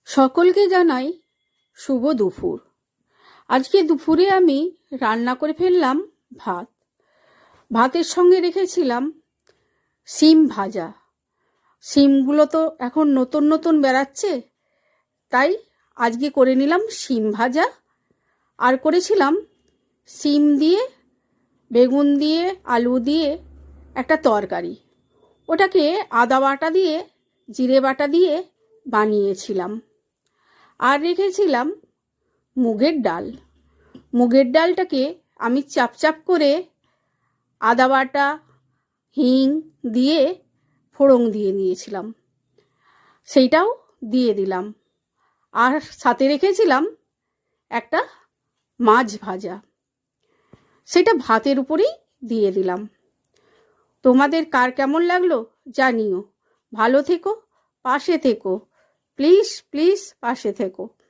সকলকে জানাই শুভ দুপুর। আজকে দুপুরে আমি রান্না করে ফেললাম ভাত। ভাতের সঙ্গে রেখেছিলাম শিম ভাজা। শিমগুলো তো এখন নতুন নতুন বেরাচ্ছে, তাই আজকে করে নিলাম শিম ভাজা। আর করেছিলাম শিম দিয়ে, বেগুন দিয়ে, আলু দিয়ে একটা তরকারি। ওটাকে আদা বাটা দিয়ে, জিরে বাটা দিয়ে বানিয়েছিলাম। আর রেখেছিলাম মুগের ডাল। মুগের ডালটাকে আমি চাপ করে আদা বাটা, হিং দিয়ে ফোড়ন দিয়ে নিয়েছিলাম, সেইটাও দিয়ে দিলাম। আর সাথে রেখেছিলাম একটা মাছ ভাজা, সেটা ভাতের উপরেই দিয়ে দিলাম। তোমাদের কার কেমন লাগলো জানিও। ভালো থেকো, পাশে থেকো, প্লিজ প্লিজ পাশে থেকো।